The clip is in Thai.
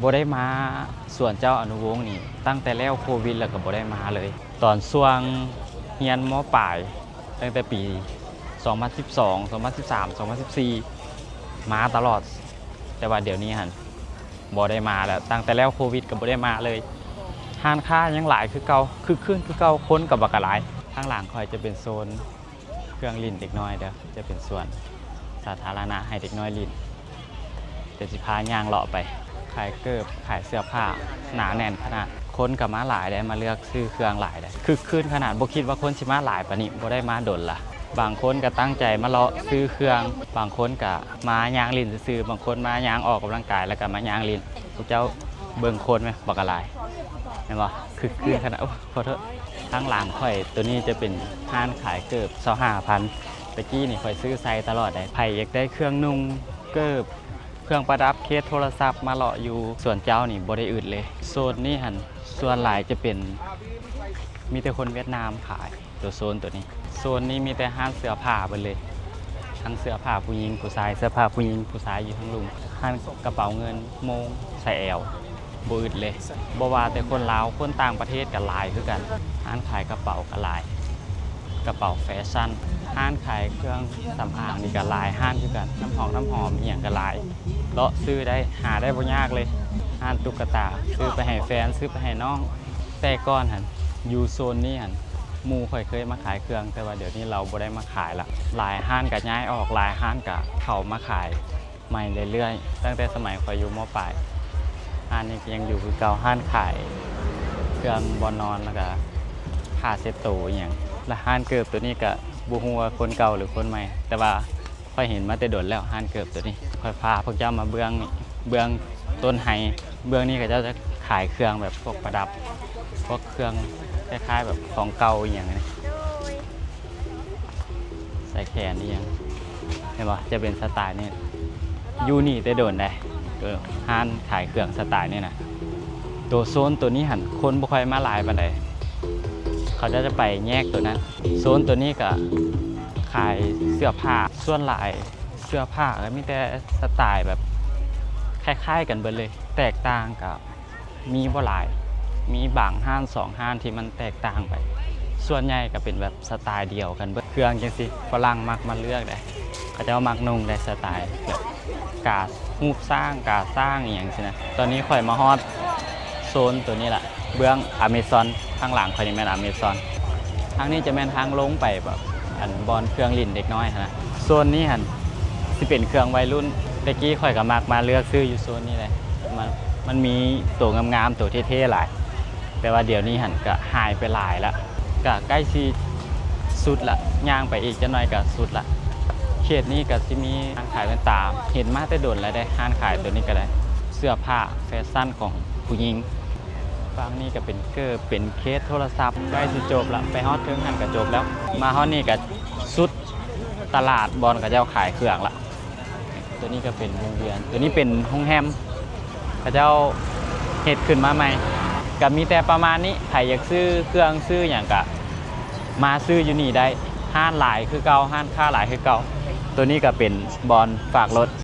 บ่ได้มาส่วนเจ้าอนุวงศ์นี่ตั้งแต่แล้วโควิดแล้วก็บ่ได้มาเลย ตอนช่วงเรียนม.ปลายตั้งแต่ปี 2012 2013 2014 มาตลอด แต่ว่าเดี๋ยวนี้หั่นบ่ได้มาแล้วตั้งแต่แล้วโควิดก็บ่ได้มาเลยห้านค้ายังหลายคือเก่าคือขึ้นคือเก่าคนก็บักหลายข้างหลังคอยจะเป็นโซนเครื่องลิ้นเด็กน้อยเด้อจะเป็นส่วนสาธารณะให้เด็กน้อยลิ้นเดี๋ยวสิพาย่างเลาะไปขายเกิบขายเสื้อผ้าหนาแน่นขนาดคนกับมาหลายได้มาเลือกซื้อเครื่องหลายได้คือขึ้นขนาดบ่คิดว่าคนสิมาหลายปานนี้บ่ได้มาดนล่ะบางคนก็ตั้งใจมาเลาะซื้อเครื่องบางคนก็มาย่างลิ้นซื้อบางคนมาย่างออกกำลังกายแล้วก็มาย่างลิ้นพวกเจ้าเบิ่งคนไหมบักหลายเห็นบ่คือขึ้นขนาดขอโทษข้างหลังข่อยตัวนี้จะเป็นห้านขายเกิบ25,000ตะกี้นี่ข่อยซื้อไซตลอดได้ไผอยากได้เครื่องนุ่งเกิบเครื่องประดับเคสโทรศัพท์มาเลาะอยู่ส่วนเจ้านี่บ่ได้อึดเลยโซนนี้หันส่วนหลายจะเป็นมีแต่คนเวียดนามขายตัวโซนตัวนี้โซนนี้มีแต่ห้างเสื้อผ้าไปเลยทั้งเสื้อผ้าผู้หญิงผู้ชายเสื้อผ้าผู้หญิงผู้ชายอยู่ทั้งลุมห้างกระเป๋าเงินโมงใส่แอลบ่อึดเลยบ่ว่าแต่คนลาวคนต่างประเทศก็หลายคือกันห้างขายกระเป๋าก็หลายกระเป๋าแฟชั่นห้างขายเครื่องสำอางนี่ก็หลายห้างคือกันน้ำหอมอีหยังก็หลายเลาะซื้อได้หาได้บ่ยากเลยห้างตุ๊กตาซื้อไปให้แฟนซื้อไปให้น้องแต่ก่อนหั่นอยู่โซนนี้หั่นหมู่ข่อยเคยมาขายเครื่องแต่ว่าเดี๋ยวนี้เราบ่ได้มาขายละหลายห้างก็ย้ายออกหลายห้างก็เข้ามาขายใหม่เรื่อยๆตั้งแต่สมัยข่อยอยู่ม.ปลายห้างนี้ยังอยู่คือเก่าห้างขายเครื่องบ่นอนแล้วก็ผ้าเช็ดตัวอหยังและห้างเกิบตัวนี้ก็บ่ฮู้ว่าคนเก่าหรือคนใหม่แต่ว่าค่อยเห็นมาแต่โดนแล้วห้างเกิบตัวนี้ค่อยพาพวกเจ้ามาเบื้องนี่เบื้องต้นไฮเบื้องนี้ก็จะขายเครื่องแบบพวกประดับพวกเครื่องคล้ายๆแบบของเก่าอย่างนี้ใส่แขนนี่ยังเห็นป่ะจะเป็นสไตล์นี้ยูนี่แต่โดนได้ห้านขายเครื่องสไตล์นี่นะตัวโซนตัวนี้หันคนบ่ค่อยมาหลายปานใดเขาจะไปแยกตัวนั้นโซนตัวนี้ก็ขายเสื้อผ้าส่วนหลายเสื้อผ้าก็มีแต่สไตล์แบบคล้ายๆกันเบิดเลยแตกต่างกับมีบ่หลายมีบางห้าง2ห้างที่มันแตกต่างไปส่วนใหญ่ก็เป็นแบบสไตล์เดียวกันเบิดเครื่องจังซี่ฝรั่งมักมาเลือกได้เขาจะมักนุ่งได้สไตล์แบบกาฮูบสร้างกาสร้างอย่างซี่นะตอนนี้ข่อยมาฮอดโซนตัวนี้แหละเบื้องอเมซอนข้างหลังข่อยนี่แม่นอเมซอนทางนี้จะแม่นทางลงไปแบบอันบอลเครื่องลิ้นเด็กน้อยนะโซนนี้หั่นสิเป็นเครื่องวัยรุ่นตะกี้ข่อยก็มักมาเลือกซื้ออยู่โซนนี้เลยมันมีตัวงามๆตัวเท่ๆหลายแต่ว่าเดี๋ยวนี้หันก็หายไปหลายแล้วก็ใกล้สิสุดละย่างไปอีกจะหน่อยก็สุดละเขตนี้ก็สิมีร้านขายแว่นตาเห็นมาแต่โดนแล้วได้ร้านขายตัวนี้ก็ได้เสื้อผ้าแฟชั่นของผู้หญิงฝั่งนี้ก็เป็นเกอร์เป็นเคสโทรศัพท์ใกล้สิจบละไปฮอดถึงหันก็จบแล้วมาฮอดนี่ก็สุดตลาดบอลกับเจ้าขายเครื่องละตัวนี้ก็เป็นวงเวียนตัวนี้เป็นห้องแฮมกับเจ้าเฮ็ดขึ้นมาใหม่ก็มีแต่ประมาณนี้ใครอยากซื้อเครื่องซื้ออย่างกะมาซื้ออยู่นี่ได้ห้านหลายคือเก่าห้านค่าหลายคือเก่าตัวนี้ก็เป็นบอลฝากรถ